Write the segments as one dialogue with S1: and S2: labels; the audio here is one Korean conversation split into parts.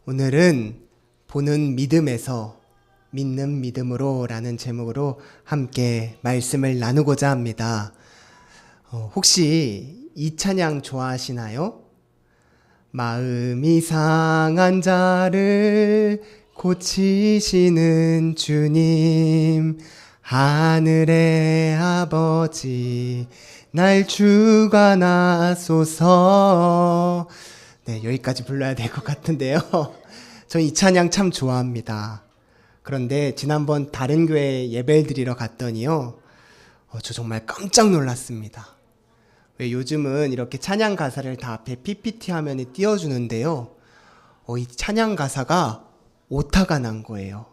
S1: 오늘은 보는 믿음에서 믿는 믿음으로 라는 제목으로 함께 말씀을 나누고자 합니다. 혹시 이 찬양 좋아하시나요? 마음이 상한 자를 고치시는 주님, 하늘의 아버지 날 주관하소서. 네, 여기까지 불러야 될 것 같은데요. 저 이 찬양 참 좋아합니다. 그런데 지난번 다른 교회 예배를 드리러 갔더니요, 저 정말 깜짝 놀랐습니다. 왜 요즘은 이렇게 찬양 가사를 다 앞에 PPT 화면에 띄워주는데요, 이 찬양 가사가 오타가 난 거예요.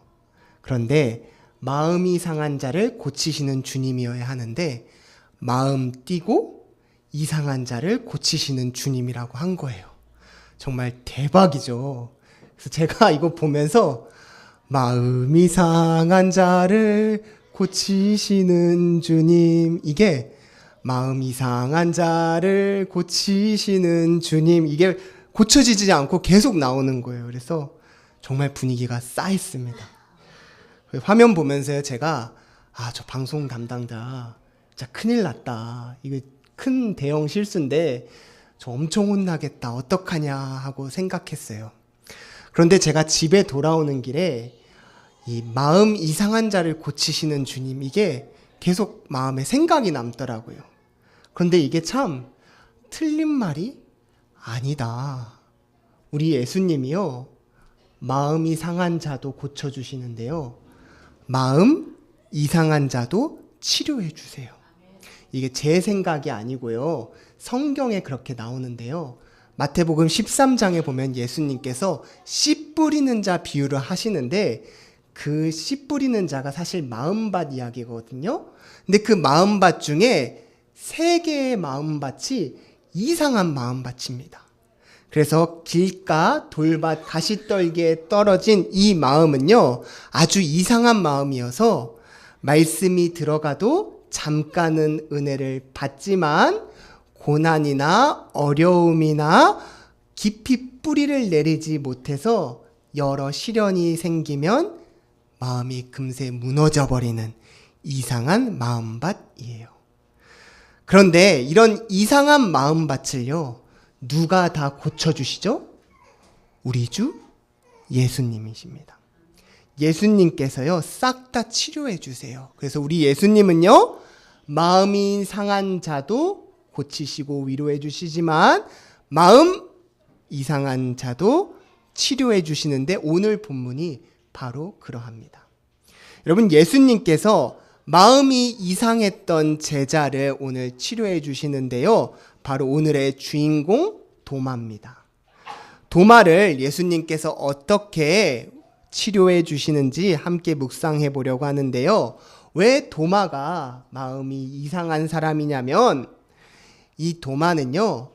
S1: 그런데 마음이 상한 자를 고치시는 주님이어야 하는데 마음 띄고 이상한 자를 고치시는 주님이라고 한 거예요. 정말 대박이죠. 그래서 제가 이거 보면서 마음이 상한 자를 고치시는 주님, 이게 마음이 상한 자를 고치시는 주님, 이게 고쳐지지 않고 계속 나오는 거예요. 그래서 정말 분위기가 싸했습니다. 화면 보면서요, 제가 저 방송 담당자 진짜 큰일 났다, 이거 큰 대형 실수인데 저 엄청 혼나겠다, 어떡하냐 하고 생각했어요. 그런데 제가 집에 돌아오는 길에 이 마음 이상한 자를 고치시는 주님, 이게 계속 마음에 생각이 남더라고요. 그런데 이게 참 틀린 말이 아니다. 우리 예수님이요, 마음이 상한 자도 고쳐주시는데요, 마음 이상한 자도 치료해 주세요. 이게 제 생각이 아니고요, 성경에 그렇게 나오는데요, 마태복음 13장에 보면 예수님께서 씨 뿌리는 자 비유를 하시는데 그 씨 뿌리는 자가 사실 마음밭 이야기거든요. 근데 그 마음밭 중에 3개의 마음밭이 이상한 마음밭입니다. 그래서 길가, 돌밭, 가시떨기에 떨어진 이 마음은요, 아주 이상한 마음이어서 말씀이 들어가도 잠깐은 은혜를 받지만 고난이나 어려움이나 깊이 뿌리를 내리지 못해서 여러 시련이 생기면 마음이 금세 무너져 버리는 이상한 마음밭이에요. 그런데 이런 이상한 마음밭을요, 누가 다 고쳐주시죠? 우리 주 예수님이십니다. 예수님께서요, 싹 다 치료해 주세요. 그래서 우리 예수님은요, 마음이 상한 자도 고치시고 위로해 주시지만 마음 이상한 자도 치료해 주시는데, 오늘 본문이 바로 그러합니다. 여러분, 예수님께서 마음이 이상했던 제자를 오늘 치료해 주시는데요, 바로 오늘의 주인공 도마입니다. 도마를 예수님께서 어떻게 치료해 주시는지 함께 묵상해 보려고 하는데요, 왜 도마가 마음이 이상한 사람이냐면, 이 도마는요,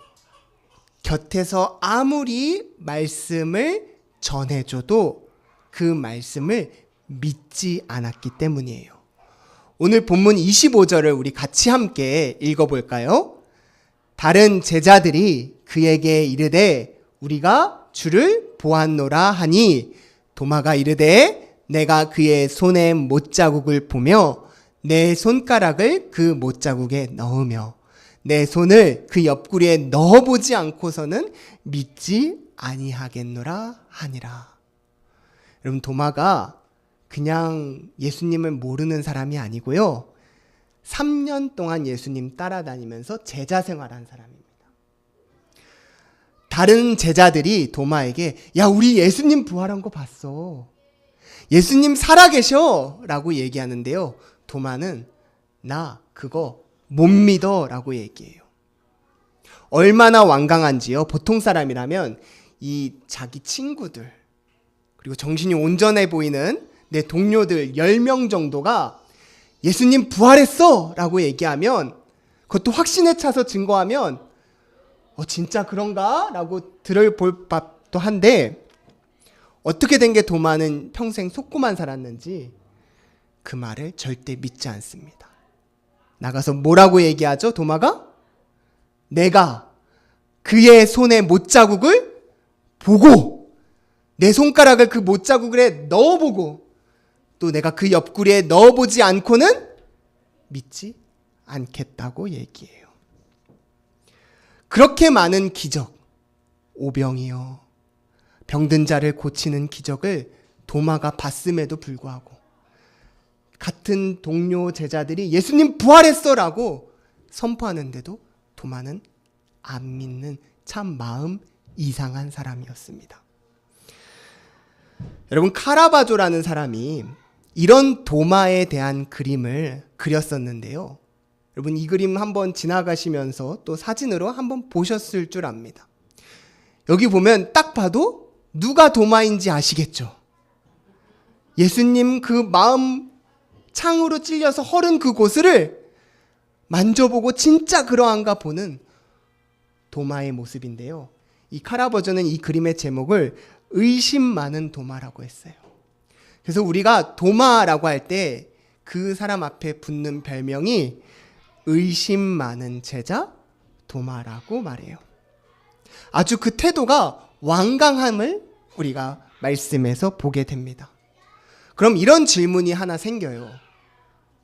S1: 곁에서 아무리 말씀을 전해줘도 그 말씀을 믿지 않았기 때문이에요. 오늘 본문 25절을 우리 같이 함께 읽어볼까요? 다른 제자들이 그에게 이르되 우리가 주를 보았노라 하니, 도마가 이르되 내가 그의 손에 못자국을 보며 내 손가락을 그 못자국에 넣으며 내 손을 그 옆구리에 넣어보지 않고서는 믿지 아니하겠노라 하니라. 여러분, 도마가 그냥 예수님을 모르는 사람이 아니고요, 3년 동안 예수님 따라다니면서 제자 생활한 사람입니다. 다른 제자들이 도마에게 야, 우리 예수님 부활한 거 봤어, 예수님 살아계셔 라고 얘기하는데요, 도마는 나 그거 못 믿어 라고 얘기해요. 얼마나 완강한지요. 보통 사람이라면 이 자기 친구들, 그리고 정신이 온전해 보이는 내 동료들 10명 정도가 예수님 부활했어 라고 얘기하면, 그것도 확신에 차서 증거하면 진짜 그런가? 라고 들어볼 법도 한데, 어떻게 된 게 도마는 평생 속고만 살았는지 그 말을 절대 믿지 않습니다. 나가서 뭐라고 얘기하죠? 도마가? 내가 그의 손에 못자국을 보고 내 손가락을 그 못자국에 넣어보고 또 내가 그 옆구리에 넣어보지 않고는 믿지 않겠다고 얘기해요. 그렇게 많은 기적, 오병이어 병든 자를 고치는 기적을 도마가 봤음에도 불구하고 같은 동료 제자들이 예수님 부활했어라고 선포하는데도 도마는 안 믿는 참 마음 이상한 사람이었습니다. 여러분, 카라바조라는 사람이 이런 도마에 대한 그림을 그렸었는데요. 여러분, 이 그림 한번 지나가시면서 또 사진으로 한번 보셨을 줄 압니다. 여기 보면 딱 봐도 누가 도마인지 아시겠죠? 예수님 그 마음 창으로 찔려서 헐은 그곳을 만져보고 진짜 그러한가 보는 도마의 모습인데요. 이 카라바조는 이 그림의 제목을 의심 많은 도마라고 했어요. 그래서 우리가 도마라고 할 때 그 사람 앞에 붙는 별명이 의심 많은 제자 도마라고 말해요. 아주 그 태도가 완강함을 우리가 말씀에서 보게 됩니다. 그럼 이런 질문이 하나 생겨요.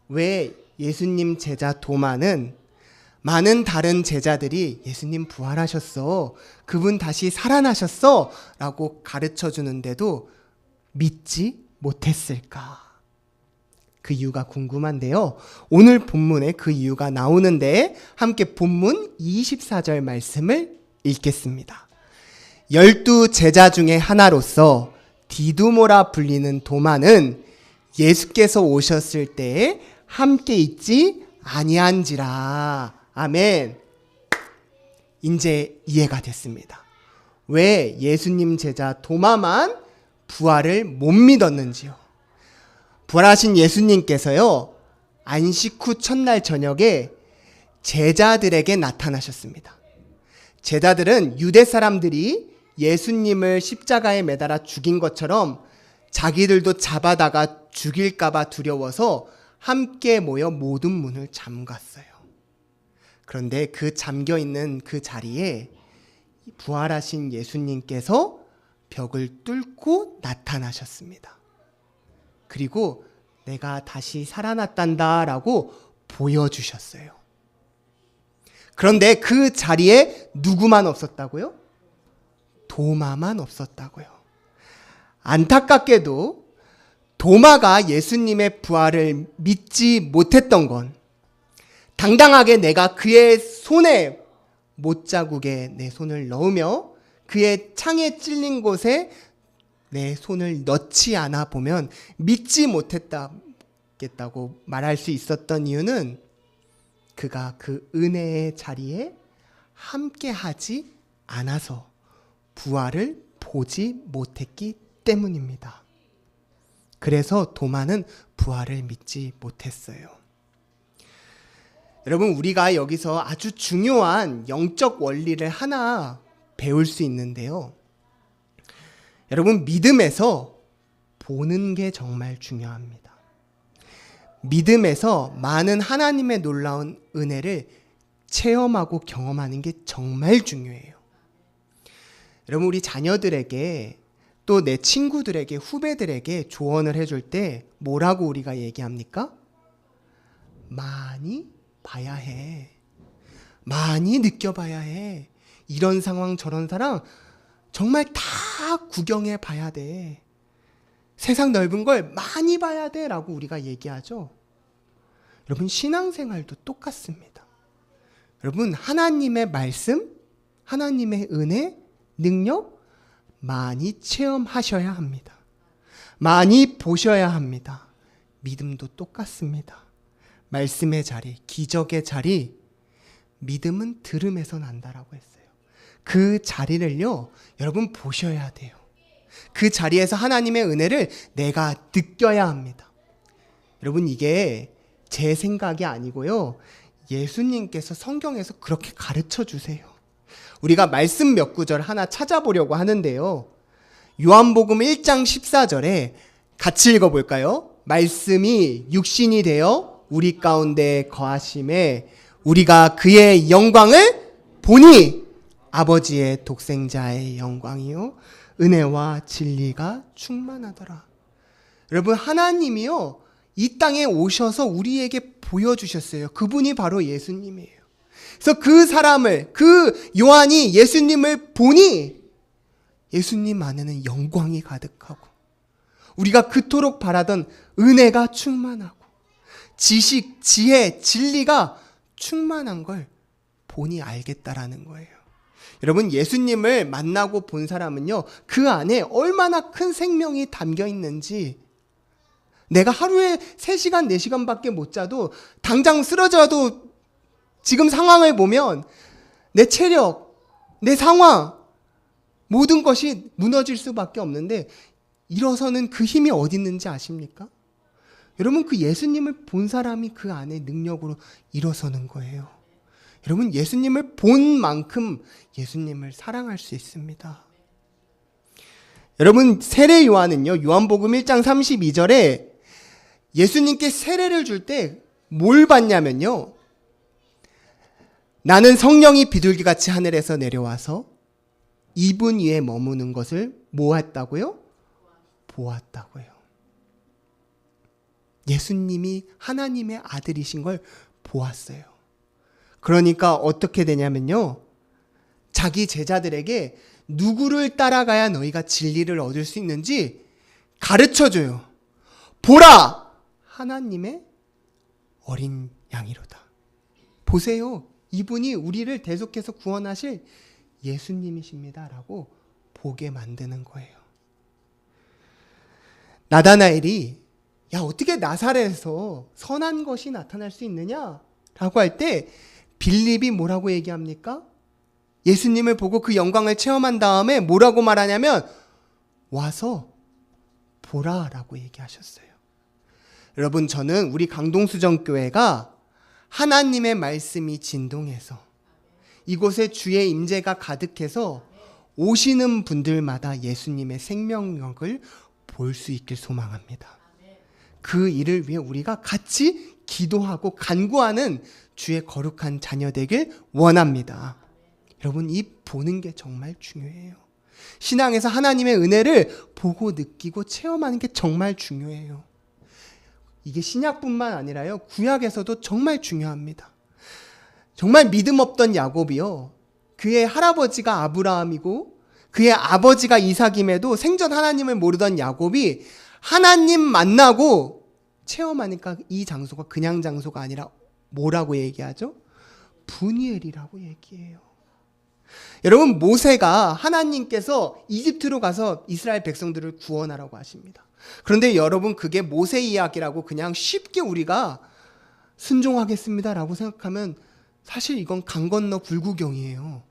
S1: 왜 예수님 제자 도마는 많은 다른 제자들이 예수님 부활하셨어, 그분 다시 살아나셨어 라고 가르쳐 주는데도 믿지 못했을까? 그 이유가 궁금한데요. 오늘 본문에 그 이유가 나오는데 함께 본문 24절 말씀을 읽겠습니다. 12 제자 중에 하나로서 디두모라 불리는 도마는 예수께서 오셨을 때에 함께 있지 아니한지라. 아멘. 이제 이해가 됐습니다. 왜 예수님 제자 도마만 부활을 못 믿었는지요. 부활하신 예수님께서요, 안식 후 첫날 저녁에 제자들에게 나타나셨습니다. 제자들은 유대 사람들이 예수님을 십자가에 매달아 죽인 것처럼 자기들도 잡아다가 죽일까봐 두려워서 함께 모여 모든 문을 잠갔어요. 그런데 그 잠겨있는 그 자리에 부활하신 예수님께서 벽을 뚫고 나타나셨습니다. 그리고 내가 다시 살아났단다 라고 보여주셨어요. 그런데 그 자리에 누구만 없었다고요? 도마만 없었다고요. 안타깝게도 도마가 예수님의 부활을 믿지 못했던 건 당당하게 내가 그의 손에 못자국에 내 손을 넣으며 그의 창에 찔린 곳에 내 손을 넣지 않아 보면 믿지 못했다고 말할 수 있었던 이유는 그가 그 은혜의 자리에 함께하지 않아서 부활을 보지 못했기 때문입니다. 그래서 도마는 부활을 믿지 못했어요. 여러분, 우리가 여기서 아주 중요한 영적 원리를 하나 배울 수 있는데요. 여러분, 믿음에서 보는 게 정말 중요합니다. 믿음에서 많은 하나님의 놀라운 은혜를 체험하고 경험하는 게 정말 중요해요. 여러분, 우리 자녀들에게 또 내 친구들에게, 후배들에게 조언을 해줄 때 뭐라고 우리가 얘기합니까? 많이 봐야 해. 많이 느껴봐야 해. 이런 상황 저런 사람 정말 다 구경해 봐야 돼. 세상 넓은 걸 많이 봐야 돼 라고 우리가 얘기하죠. 여러분, 신앙생활도 똑같습니다. 여러분, 하나님의 말씀, 하나님의 은혜, 능력 많이 체험하셔야 합니다. 많이 보셔야 합니다. 믿음도 똑같습니다. 말씀의 자리, 기적의 자리, 믿음은 들음에서 난다라고 했어요. 그 자리를요, 여러분 보셔야 돼요. 그 자리에서 하나님의 은혜를 내가 느껴야 합니다. 여러분, 이게 제 생각이 아니고요, 예수님께서 성경에서 그렇게 가르쳐 주세요. 우리가 말씀 몇 구절 하나 찾아보려고 하는데요. 요한복음 1장 14절에 같이 읽어볼까요? 말씀이 육신이 되어 우리 가운데 거하심에 우리가 그의 영광을 보니 아버지의 독생자의 영광이요 은혜와 진리가 충만하더라. 여러분, 하나님이요, 이 땅에 오셔서 우리에게 보여주셨어요. 그분이 바로 예수님이에요. 그래서 그 사람을, 그 요한이 예수님을 보니 예수님 안에는 영광이 가득하고 우리가 그토록 바라던 은혜가 충만하고 지식, 지혜, 진리가 충만한 걸 보니 알겠다라는 거예요. 여러분, 예수님을 만나고 본 사람은요, 그 안에 얼마나 큰 생명이 담겨 있는지, 내가 하루에 3시간, 4시간밖에 못 자도 당장 쓰러져도 지금 상황을 보면 내 체력, 내 상황, 모든 것이 무너질 수밖에 없는데 일어서는 그 힘이 어디 있는지 아십니까? 여러분, 그 예수님을 본 사람이 그 안에 능력으로 일어서는 거예요. 여러분, 예수님을 본 만큼 예수님을 사랑할 수 있습니다. 여러분, 세례 요한은요, 요한복음 1장 32절에 예수님께 세례를 줄 때 뭘 받냐면요, 나는 성령이 비둘기같이 하늘에서 내려와서 이분 위에 머무는 것을 뭐 했다고요? 보았다고요. 예수님이 하나님의 아들이신 걸 보았어요. 그러니까 어떻게 되냐면요, 자기 제자들에게 누구를 따라가야 너희가 진리를 얻을 수 있는지 가르쳐줘요. 보라! 하나님의 어린 양이로다. 보세요. 이분이 우리를 대속해서 구원하실 예수님이십니다. 라고 보게 만드는 거예요. 나다나엘이 야, 어떻게 나사렛에서 선한 것이 나타날 수 있느냐? 라고 할 때 빌립이 뭐라고 얘기합니까? 예수님을 보고 그 영광을 체험한 다음에 뭐라고 말하냐면 와서 보라라고 얘기하셨어요. 여러분, 저는 우리 강동수정교회가 하나님의 말씀이 진동해서 이곳에 주의 임재가 가득해서 오시는 분들마다 예수님의 생명력을 볼 수 있길 소망합니다. 그 일을 위해 우리가 같이 기도하고 간구하는 주의 거룩한 자녀 되길 원합니다. 여러분, 이 보는 게 정말 중요해요. 신앙에서 하나님의 은혜를 보고 느끼고 체험하는 게 정말 중요해요. 이게 신약뿐만 아니라요, 구약에서도 정말 중요합니다. 정말 믿음 없던 야곱이요, 그의 할아버지가 아브라함이고 그의 아버지가 이삭임에도 생전 하나님을 모르던 야곱이 하나님 만나고 체험하니까 이 장소가 그냥 장소가 아니라 뭐라고 얘기하죠? 분이엘이라고 얘기해요. 여러분, 모세가 하나님께서 이집트로 가서 이스라엘 백성들을 구원하라고 하십니다. 그런데 여러분, 그게 모세 이야기라고 그냥 쉽게 우리가 순종하겠습니다라고 생각하면 사실 이건 강 건너 불구경이에요.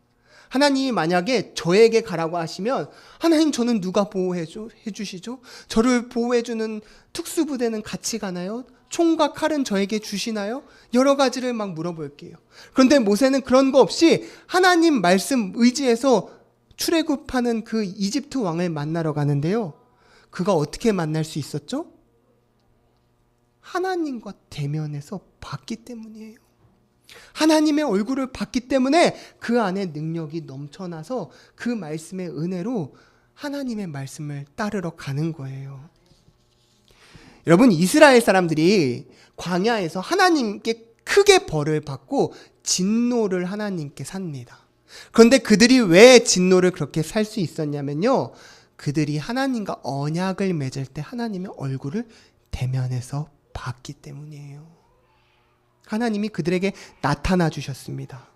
S1: 하나님이 만약에 저에게 가라고 하시면 하나님, 저는 누가 보호해 주시죠? 저를 보호해주는 특수부대는 같이 가나요? 총과 칼은 저에게 주시나요? 여러 가지를 막 물어볼게요. 그런데 모세는 그런 거 없이 하나님 말씀 의지해서 출애굽하는 그 이집트 왕을 만나러 가는데요, 그가 어떻게 만날 수 있었죠? 하나님과 대면해서 봤기 때문이에요. 하나님의 얼굴을 봤기 때문에 그 안에 능력이 넘쳐나서 그 말씀의 은혜로 하나님의 말씀을 따르러 가는 거예요. 여러분, 이스라엘 사람들이 광야에서 하나님께 크게 벌을 받고 진노를 하나님께 삽니다. 그런데 그들이 왜 진노를 그렇게 살 수 있었냐면요, 그들이 하나님과 언약을 맺을 때 하나님의 얼굴을 대면해서 봤기 때문이에요. 하나님이 그들에게 나타나 주셨습니다.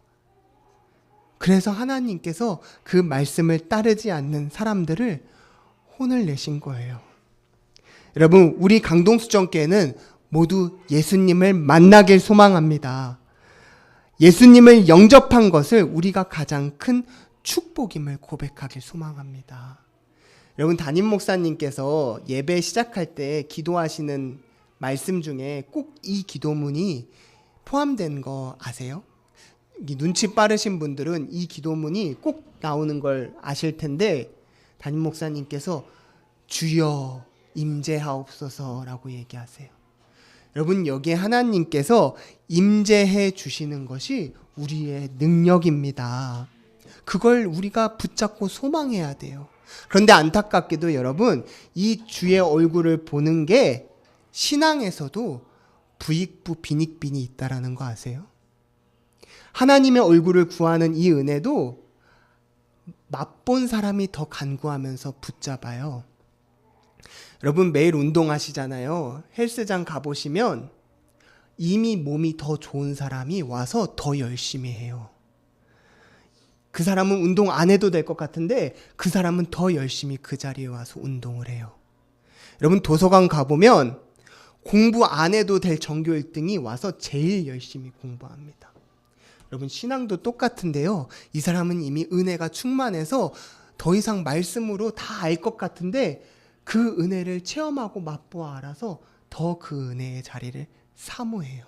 S1: 그래서 하나님께서 그 말씀을 따르지 않는 사람들을 혼을 내신 거예요. 여러분, 우리 강동수정교회는 모두 예수님을 만나길 소망합니다. 예수님을 영접한 것을 우리가 가장 큰 축복임을 고백하길 소망합니다. 여러분, 담임 목사님께서 예배 시작할 때 기도하시는 말씀 중에 꼭 이 기도문이 포함된 거 아세요? 눈치 빠르신 분들은 이 기도문이 꼭 나오는 걸 아실 텐데, 담임 목사님께서 주여 임재하옵소서라고 얘기하세요. 여러분, 여기에 하나님께서 임재해 주시는 것이 우리의 능력입니다. 그걸 우리가 붙잡고 소망해야 돼요. 그런데 안타깝게도 여러분, 이 주의 얼굴을 보는 게 신앙에서도 부익부 빈익빈이 있다라는 거 아세요? 하나님의 얼굴을 구하는 이 은혜도 맛본 사람이 더 간구하면서 붙잡아요. 여러분 매일 운동하시잖아요. 헬스장 가보시면 이미 몸이 더 좋은 사람이 와서 더 열심히 해요. 그 사람은 운동 안 해도 될 것 같은데 그 사람은 더 열심히 그 자리에 와서 운동을 해요. 여러분 도서관 가보면 공부 안 해도 될 전교 1등이 와서 제일 열심히 공부합니다. 여러분 신앙도 똑같은데요. 이 사람은 이미 은혜가 충만해서 더 이상 말씀으로 다 알 것 같은데 그 은혜를 체험하고 맛보아 알아서 더 그 은혜의 자리를 사모해요.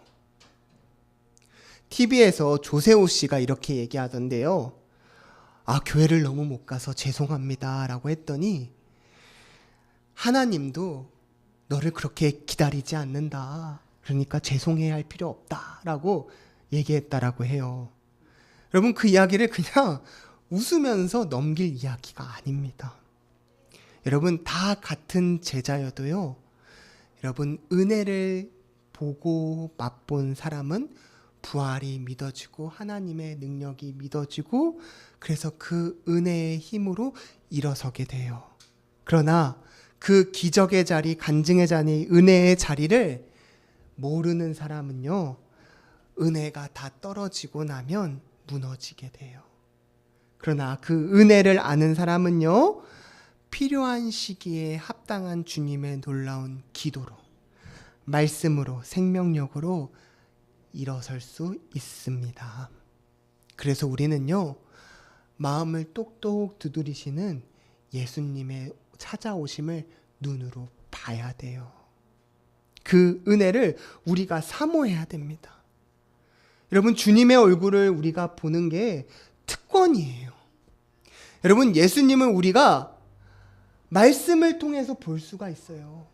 S1: TV에서 조세호 씨가 이렇게 얘기하던데요. 교회를 너무 못 가서 죄송합니다 라고 했더니 하나님도 너를 그렇게 기다리지 않는다. 그러니까 죄송해야 할 필요 없다 라고 얘기했다라고 해요. 여러분 그 이야기를 그냥 웃으면서 넘길 이야기가 아닙니다. 여러분 다 같은 제자여도요. 여러분 은혜를 보고 맛본 사람은 부활이 믿어지고 하나님의 능력이 믿어지고 그래서 그 은혜의 힘으로 일어서게 돼요. 그러나 그 기적의 자리, 간증의 자리, 은혜의 자리를 모르는 사람은요. 은혜가 다 떨어지고 나면 무너지게 돼요. 그러나 그 은혜를 아는 사람은요. 필요한 시기에 합당한 주님의 놀라운 기도로, 말씀으로, 생명력으로 일어설 수 있습니다. 그래서 우리는요. 마음을 똑똑 두드리시는 예수님의 찾아오심을 눈으로 봐야 돼요. 그 은혜를 우리가 사모해야 됩니다. 여러분 주님의 얼굴을 우리가 보는 게 특권이에요. 여러분 예수님을 우리가 말씀을 통해서 볼 수가 있어요.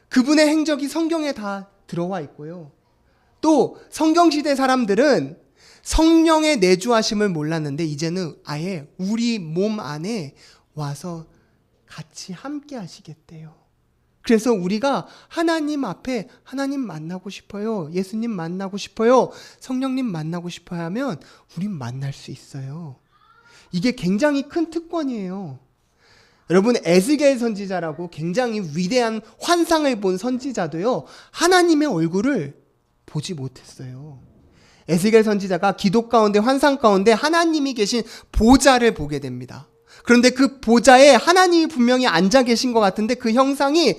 S1: 그분의 행적이 성경에 다 들어와 있고요. 또 성경시대 사람들은 성령의 내주하심을 몰랐는데 이제는 아예 우리 몸 안에 와서 같이 함께 하시겠대요. 그래서 우리가 하나님 앞에 하나님 만나고 싶어요. 예수님 만나고 싶어요. 성령님 만나고 싶어요 하면 우린 만날 수 있어요. 이게 굉장히 큰 특권이에요. 여러분 에스겔 선지자라고 굉장히 위대한 환상을 본 선지자도요. 하나님의 얼굴을 보지 못했어요. 에스겔 선지자가 기도 가운데 환상 가운데 하나님이 계신 보좌를 보게 됩니다. 그런데 그 보좌에 하나님이 분명히 앉아 계신 것 같은데 그 형상이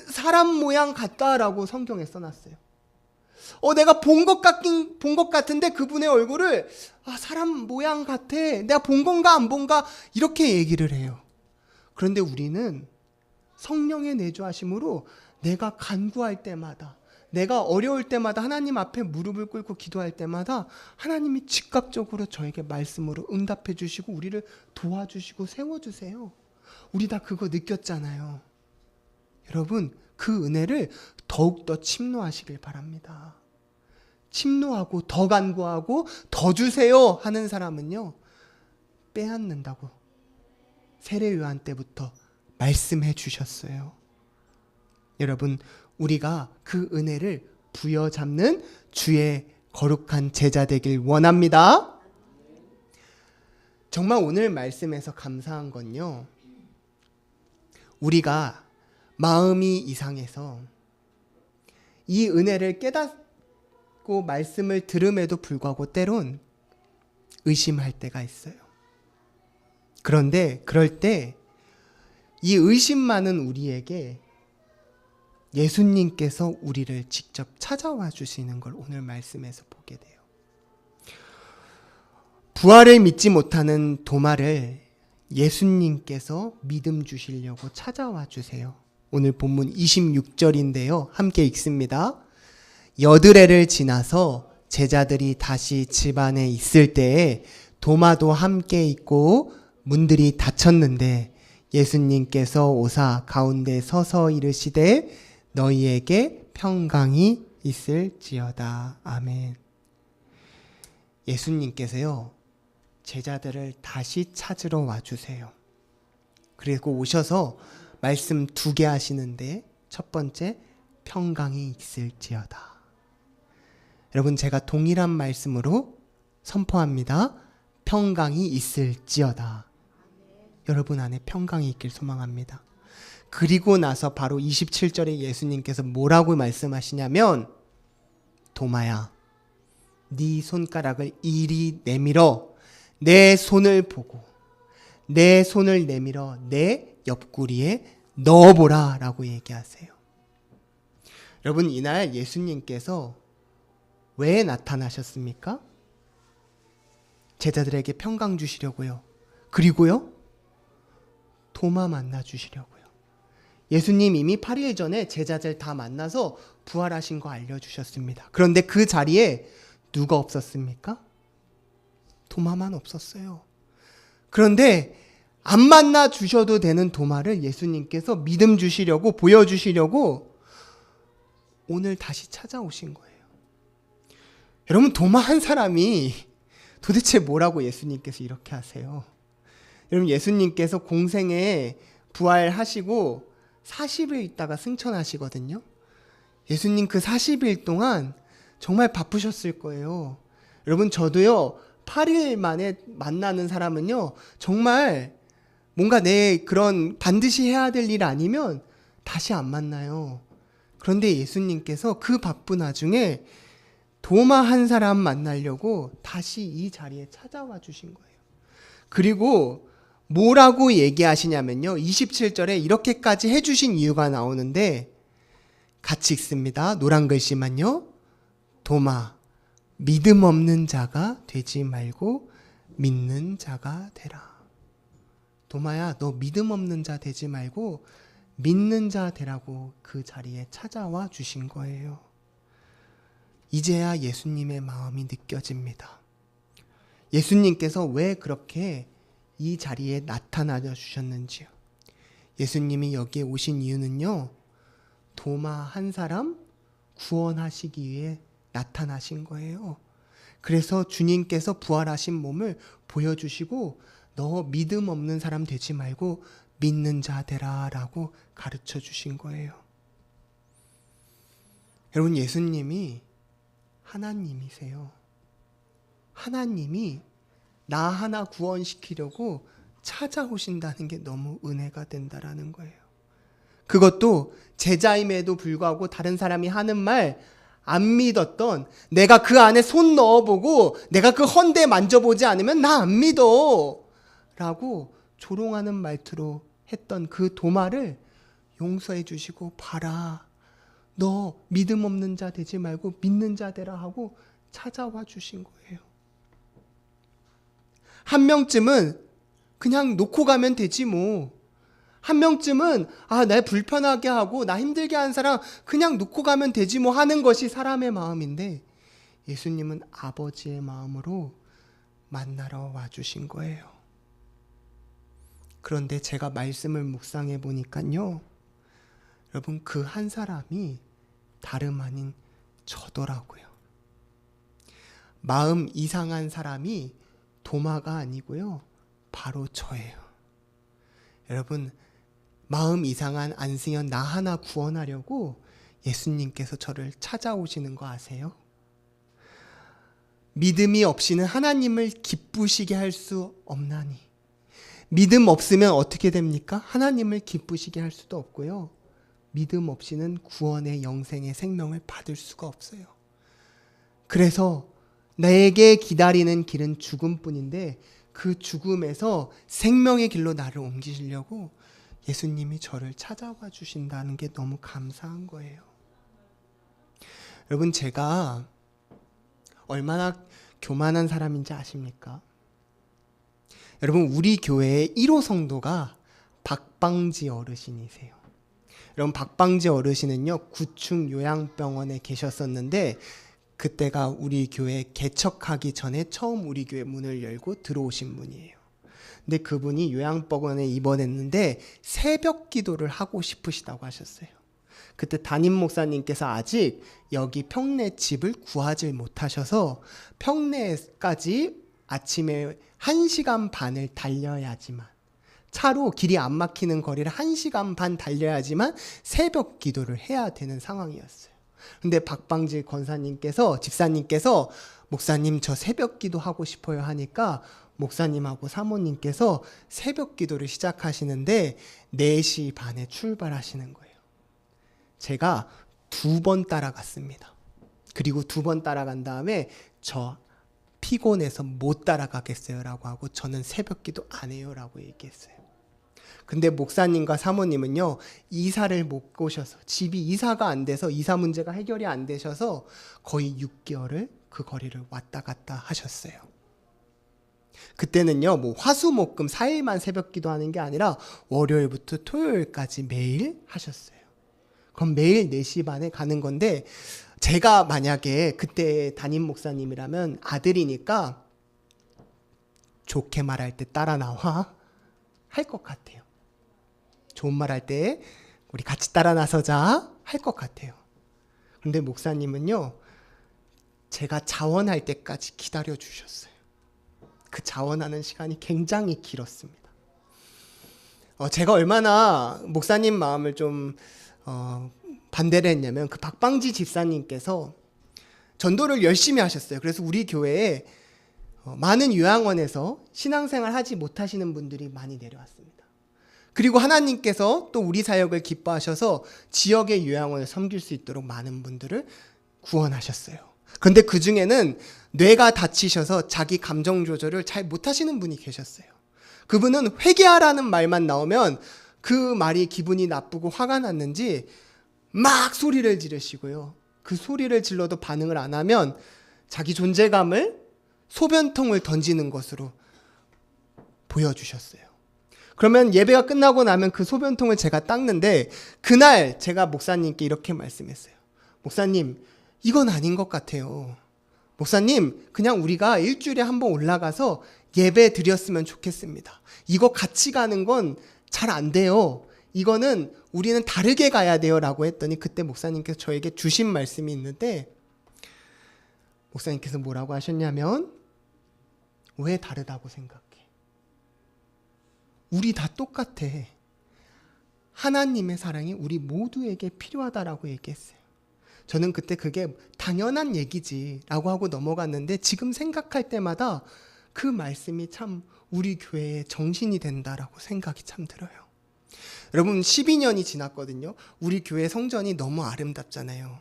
S1: 사람 모양 같다라고 성경에 써놨어요. 내가 본 것 같은데 그분의 얼굴을 사람 모양 같아. 내가 본 건가 안 본가 이렇게 얘기를 해요. 그런데 우리는 성령의 내주하심으로 내가 간구할 때마다 내가 어려울 때마다 하나님 앞에 무릎을 꿇고 기도할 때마다 하나님이 즉각적으로 저에게 말씀으로 응답해 주시고 우리를 도와주시고 세워주세요. 우리 다 그거 느꼈잖아요. 여러분 그 은혜를 더욱더 침노하시길 바랍니다. 침노하고 더 간구하고 더 주세요 하는 사람은요. 빼앗는다고 세례 요한 때부터 말씀해 주셨어요. 여러분 우리가 그 은혜를 부여잡는 주의 거룩한 제자 되길 원합니다. 정말 오늘 말씀에서 감사한 건요. 우리가 마음이 이상해서 이 은혜를 깨닫고 말씀을 들음에도 불구하고 때론 의심할 때가 있어요. 그런데 그럴 때 이 의심 많은 우리에게 예수님께서 우리를 직접 찾아와 주시는 걸 오늘 말씀에서 보게 돼요. 부활을 믿지 못하는 도마를 예수님께서 믿음 주시려고 찾아와 주세요. 오늘 본문 26절인데요. 함께 읽습니다. 여드레를 지나서 제자들이 다시 집 안에 있을 때에 도마도 함께 있고 문들이 닫혔는데 예수님께서 오사 가운데 서서 이르시되 너희에게 평강이 있을지어다. 아멘. 예수님께서요. 제자들을 다시 찾으러 와주세요. 그리고 오셔서 말씀 2개 하시는데 첫 번째 평강이 있을지어다. 여러분 제가 동일한 말씀으로 선포합니다. 평강이 있을지어다. 여러분 안에 평강이 있길 소망합니다. 그리고 나서 바로 27절에 예수님께서 뭐라고 말씀하시냐면 도마야 네 손가락을 이리 내밀어 내 손을 보고 내 손을 내밀어 내 옆구리에 넣어보라 라고 얘기하세요. 여러분 이날 예수님께서 왜 나타나셨습니까? 제자들에게 평강 주시려고요. 그리고요 도마 만나 주시려고요. 예수님 이미 8일 전에 제자들 다 만나서 부활하신 거 알려주셨습니다. 그런데 그 자리에 누가 없었습니까? 도마만 없었어요. 그런데 안 만나 주셔도 되는 도마를 예수님께서 믿음 주시려고 보여주시려고 오늘 다시 찾아오신 거예요. 여러분 도마 한 사람이 도대체 뭐라고 예수님께서 이렇게 하세요? 여러분 예수님께서 공생에 부활하시고 40일 있다가 승천하시거든요. 예수님 그 40일 동안 정말 바쁘셨을 거예요. 여러분 저도요 8일 만에 만나는 사람은요 정말 뭔가 내 그런 반드시 해야 될 일 아니면 다시 안 만나요. 그런데 예수님께서 그 바쁜 와중에 도마 한 사람 만나려고 다시 이 자리에 찾아와 주신 거예요. 그리고 뭐라고 얘기하시냐면요 27절에 이렇게까지 해주신 이유가 나오는데 같이 읽습니다. 노란 글씨만요. 도마 믿음 없는 자가 되지 말고 믿는 자가 되라. 도마야 너 믿음 없는 자 되지 말고 믿는 자 되라고 그 자리에 찾아와 주신 거예요. 이제야 예수님의 마음이 느껴집니다. 예수님께서 왜 그렇게 이 자리에 나타나 주셨는지요. 예수님이 여기에 오신 이유는요. 도마 한 사람 구원하시기 위해 나타나신 거예요. 그래서 주님께서 부활하신 몸을 보여주시고 너 믿음 없는 사람 되지 말고 믿는 자 되라 라고 가르쳐 주신 거예요. 여러분 예수님이 하나님이세요. 하나님이 나 하나 구원시키려고 찾아오신다는 게 너무 은혜가 된다라는 거예요. 그것도 제자임에도 불구하고 다른 사람이 하는 말 안 믿었던 내가 그 안에 손 넣어보고 내가 그 헌데 만져보지 않으면 나 안 믿어 라고 조롱하는 말투로 했던 그 도마를 용서해 주시고 봐라 너 믿음 없는 자 되지 말고 믿는 자 되라 하고 찾아와 주신 거예요. 한 명쯤은 그냥 놓고 가면 되지 뭐. 한 명쯤은 나 불편하게 하고 나 힘들게 하는 사람 그냥 놓고 가면 되지 뭐 하는 것이 사람의 마음인데 예수님은 아버지의 마음으로 만나러 와주신 거예요. 그런데 제가 말씀을 묵상해 보니까요. 여러분 그 한 사람이 다름 아닌 저더라고요. 마음 이상한 사람이 도마가 아니고요. 바로 저예요. 여러분 마음 이상한 안승현 나 하나 구원하려고 예수님께서 저를 찾아오시는 거 아세요? 믿음이 없이는 하나님을 기쁘시게 할 수 없나니 믿음 없으면 어떻게 됩니까? 하나님을 기쁘시게 할 수도 없고요. 믿음 없이는 구원의 영생의 생명을 받을 수가 없어요. 그래서 나에게 기다리는 길은 죽음뿐인데 그 죽음에서 생명의 길로 나를 옮기시려고 예수님이 저를 찾아와 주신다는 게 너무 감사한 거예요. 여러분 제가 얼마나 교만한 사람인지 아십니까? 여러분 우리 교회의 1호 성도가 박방지 어르신이세요. 여러분 박방지 어르신은요 9층 요양병원에 계셨었는데 그때가 우리 교회 개척하기 전에 처음 우리 교회 문을 열고 들어오신 분이에요. 근데 그분이 요양병원에 입원했는데 새벽 기도를 하고 싶으시다고 하셨어요. 그때 담임 목사님께서 아직 여기 평내 집을 구하지 못하셔서 평내까지 아침에 1시간 반을 달려야지만 차로 길이 안 막히는 거리를 1시간 반 달려야지만 새벽 기도를 해야 되는 상황이었어요. 근데 박방질 권사님께서, 집사님께서 목사님 저 새벽 기도 하고 싶어요 하니까 목사님하고 사모님께서 새벽 기도를 시작하시는데 4시 반에 출발하시는 거예요. 제가 2번 따라갔습니다. 그리고 2번 따라간 다음에 저 피곤해서 못 따라가겠어요 라고 하고 저는 새벽 기도 안 해요 라고 얘기했어요. 근데 목사님과 사모님은요, 이사를 못 오셔서, 집이 이사가 안 돼서, 이사 문제가 해결이 안 되셔서 거의 6개월을 그 거리를 왔다 갔다 하셨어요. 그때는요, 뭐 화수목금 4일만 새벽 기도하는 게 아니라 월요일부터 토요일까지 매일 하셨어요. 그럼 매일 4시 반에 가는 건데, 제가 만약에 그때 담임 목사님이라면 아들이니까 좋게 말할 때 따라 나와 할 것 같아요. 좋은 말 할 때 우리 같이 따라 나서자 할 것 같아요. 그런데 목사님은요, 제가 자원할 때까지 기다려 주셨어요. 그 자원하는 시간이 굉장히 길었습니다. 제가 얼마나 목사님 마음을 좀 반대를 했냐면, 그 박방지 집사님께서 전도를 열심히 하셨어요. 그래서 우리 교회에 많은 요양원에서 신앙생활 하지 못하시는 분들이 많이 내려왔습니다. 그리고 하나님께서 또 우리 사역을 기뻐하셔서 지역의 요양원을 섬길 수 있도록 많은 분들을 구원하셨어요. 그런데 그 중에는 뇌가 다치셔서 자기 감정 조절을 잘 못하시는 분이 계셨어요. 그분은 회개하라는 말만 나오면 그 말이 기분이 나쁘고 화가 났는지 막 소리를 지르시고요. 그 소리를 질러도 반응을 안 하면 자기 존재감을 소변통을 던지는 것으로 보여주셨어요. 그러면 예배가 끝나고 나면 그 소변통을 제가 닦는데, 그날 제가 목사님께 이렇게 말씀했어요. 목사님, 이건 아닌 것 같아요. 목사님, 그냥 우리가 일주일에 한 번 올라가서 예배 드렸으면 좋겠습니다. 이거 같이 가는 건 잘 안 돼요. 이거는 우리는 다르게 가야 돼요 라고 했더니, 그때 목사님께서 저에게 주신 말씀이 있는데, 목사님께서 뭐라고 하셨냐면, 왜 다르다고 생각해? 우리 다 똑같아. 하나님의 사랑이 우리 모두에게 필요하다라고 얘기했어요. 저는 그때 그게 당연한 얘기지 라고 하고 넘어갔는데, 지금 생각할 때마다 그 말씀이 참 우리 교회의 정신이 된다라고 생각이 참 들어요. 여러분, 12년이 지났거든요. 우리 교회 성전이 너무 아름답잖아요.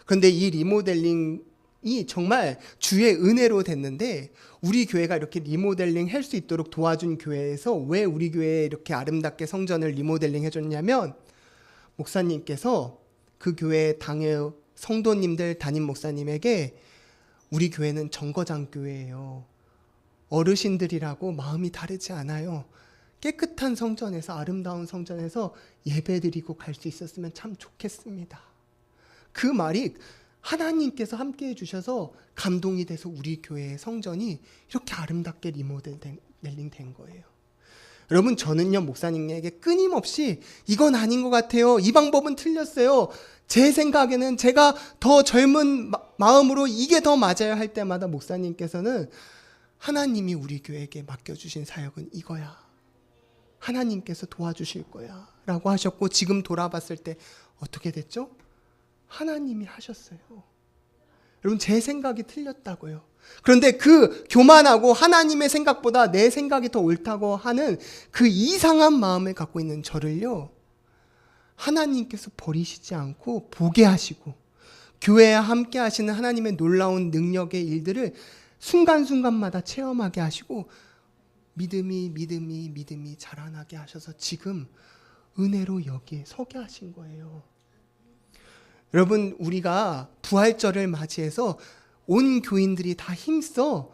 S1: 그런데 이 리모델링이 정말 주의 은혜로 됐는데, 우리 교회가 이렇게 리모델링 할 수 있도록 도와준 교회에서 왜 우리 교회에 이렇게 아름답게 성전을 리모델링 해줬냐면, 목사님께서 그 교회 당의 성도님들, 담임 목사님에게 우리 교회는 정거장 교회예요. 어르신들이라고 마음이 다르지 않아요. 깨끗한 성전에서, 아름다운 성전에서 예배드리고 갈 수 있었으면 참 좋겠습니다. 그 말이 하나님께서 함께 해주셔서 감동이 돼서 우리 교회의 성전이 이렇게 아름답게 리모델링 된 거예요. 여러분, 저는요, 목사님에게 끊임없이 이건 아닌 것 같아요. 이 방법은 틀렸어요. 제 생각에는 제가 더 젊은 마음으로 이게 더 맞아요 할 때마다 목사님께서는 하나님이 우리 교회에게 맡겨주신 사역은 이거야. 하나님께서 도와주실 거야 라고 하셨고, 지금 돌아봤을 때 어떻게 됐죠? 하나님이 하셨어요. 여러분, 제 생각이 틀렸다고요. 그런데 그 교만하고 하나님의 생각보다 내 생각이 더 옳다고 하는 그 이상한 마음을 갖고 있는 저를요, 하나님께서 버리시지 않고 보게 하시고, 교회와 함께 하시는 하나님의 놀라운 능력의 일들을 순간순간마다 체험하게 하시고, 믿음이 자라나게 하셔서 지금 은혜로 여기에 서게 하신 거예요. 여러분, 우리가 부활절을 맞이해서 온 교인들이 다 힘써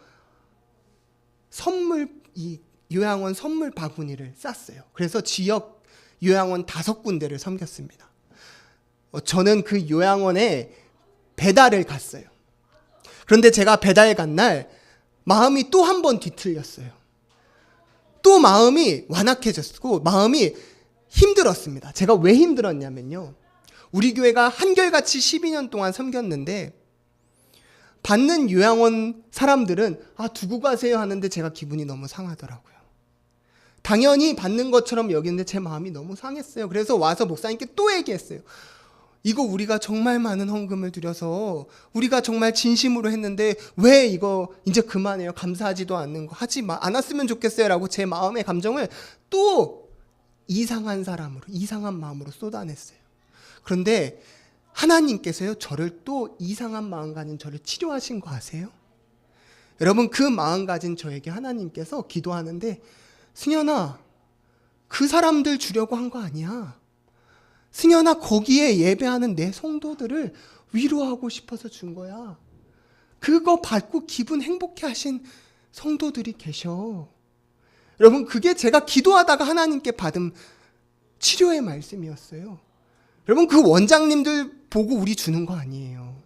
S1: 이 요양원 선물 바구니를 쌌어요. 그래서 지역 요양원 5군데를 섬겼습니다. 저는 그 요양원에 배달을 갔어요. 그런데 제가 배달 간 날 마음이 또 한 번 뒤틀렸어요. 또 마음이 완악해졌고 마음이 힘들었습니다. 제가 왜 힘들었냐면요, 우리 교회가 한결같이 12년 동안 섬겼는데 받는 요양원 사람들은 두고 가세요 하는데 제가 기분이 너무 상하더라고요. 당연히 받는 것처럼 여기는데 제 마음이 너무 상했어요. 그래서 와서 목사님께 또 얘기했어요. 이거 우리가 정말 많은 헌금을 드려서 우리가 정말 진심으로 했는데 왜 이거 이제 그만해요. 감사하지도 않는 거 하지 않았으면 좋겠어요. 라고 제 마음의 감정을 또 이상한 사람으로, 이상한 마음으로 쏟아냈어요. 그런데 하나님께서요, 저를 또 이상한 마음 가진 저를 치료하신 거 아세요? 여러분, 그 마음 가진 저에게 하나님께서 기도하는데, 승현아, 그 사람들 주려고 한 거 아니야. 승현아, 거기에 예배하는 내 성도들을 위로하고 싶어서 준 거야. 그거 받고 기분 행복해 하신 성도들이 계셔. 여러분, 그게 제가 기도하다가 하나님께 받은 치료의 말씀이었어요. 여러분, 그 원장님들 보고 우리 주는 거 아니에요.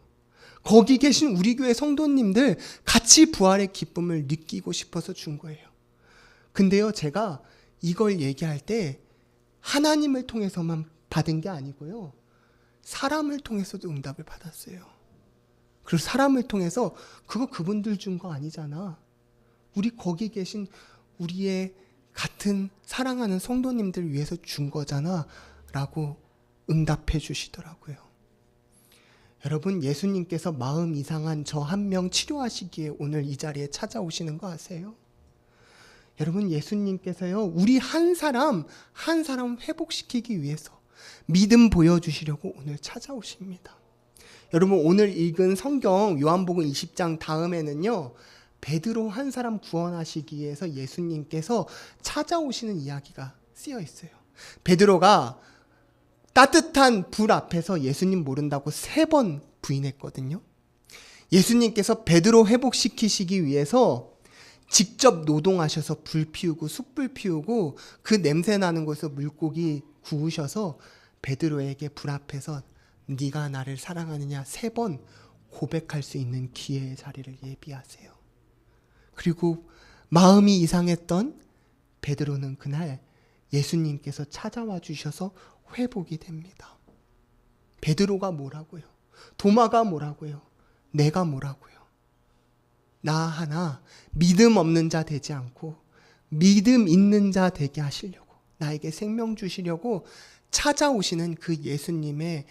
S1: 거기 계신 우리 교회 성도님들 같이 부활의 기쁨을 느끼고 싶어서 준 거예요. 근데요, 제가 이걸 얘기할 때 하나님을 통해서만 받은 게 아니고요, 사람을 통해서도 응답을 받았어요. 그리고 사람을 통해서 그거 그분들 준 거 아니잖아. 우리 거기 계신 우리의 같은 사랑하는 성도님들 위해서 준 거잖아. 라고 응답해 주시더라고요. 여러분, 예수님께서 마음 이상한 저 한 명 치료하시기에 오늘 이 자리에 찾아오시는 거 아세요? 여러분, 예수님께서요, 우리 한 사람 회복시키기 위해서 믿음 보여주시려고 오늘 찾아오십니다. 여러분, 오늘 읽은 성경 요한복음 20장 다음에는요, 베드로 한 사람 구원하시기 위해서 예수님께서 찾아오시는 이야기가 쓰여 있어요. 베드로가 따뜻한 불 앞에서 예수님 모른다고 3번 부인했거든요. 예수님께서 베드로 회복시키시기 위해서 직접 노동하셔서 불 피우고 숯불 피우고 그 냄새 나는 곳에서 물고기 구우셔서 베드로에게 불 앞에서 네가 나를 사랑하느냐 3번 고백할 수 있는 기회의 자리를 예비하세요. 그리고 마음이 이상했던 베드로는 그날 예수님께서 찾아와 주셔서 회복이 됩니다. 베드로가 뭐라고요? 도마가 뭐라고요? 내가 뭐라고요? 나 하나 믿음 없는 자 되지 않고 믿음 있는 자 되게 하시려고, 나에게 생명 주시려고 찾아오시는 그 예수님의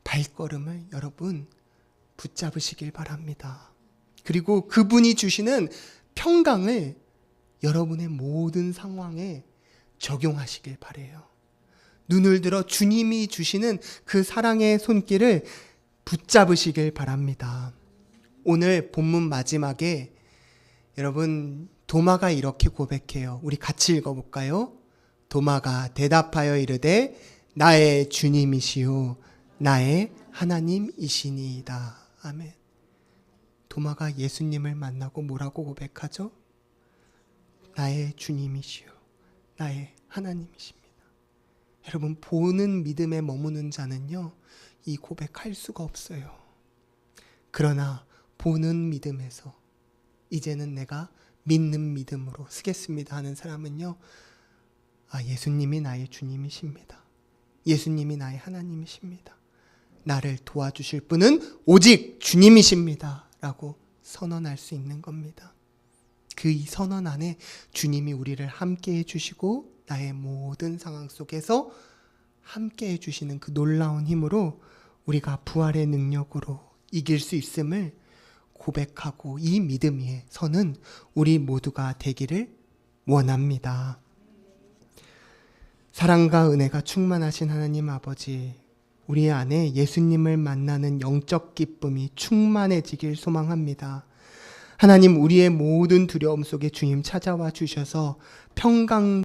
S1: 발걸음을 여러분 붙잡으시길 바랍니다. 그리고 그분이 주시는 평강을 여러분의 모든 상황에 적용하시길 바라요. 눈을 들어 주님이 주시는 그 사랑의 손길을 붙잡으시길 바랍니다. 오늘 본문 마지막에 여러분, 도마가 이렇게 고백해요. 우리 같이 읽어볼까요? 도마가 대답하여 이르되 나의 주님이시요 나의 하나님이시니이다. 아멘. 도마가 예수님을 만나고 뭐라고 고백하죠? 나의 주님이시요 나의 하나님이십니다. 여러분, 보는 믿음에 머무는 자는요, 이 고백할 수가 없어요. 그러나 보는 믿음에서 이제는 내가 믿는 믿음으로 쓰겠습니다 하는 사람은요, 예수님이 나의 주님이십니다. 예수님이 나의 하나님이십니다. 나를 도와주실 분은 오직 주님이십니다 라고 선언할 수 있는 겁니다. 그 이 선언 안에 주님이 우리를 함께 해주시고 나의 모든 상황 속에서 함께 해주시는 그 놀라운 힘으로 우리가 부활의 능력으로 이길 수 있음을 고백하고 이 믿음 위에 서는 우리 모두가 되기를 원합니다. 사랑과 은혜가 충만하신 하나님 아버지, 우리 안에 예수님을 만나는 영적 기쁨이 충만해지길 소망합니다. 하나님, 우리의 모든 두려움 속에 주님 찾아와 주셔서 평강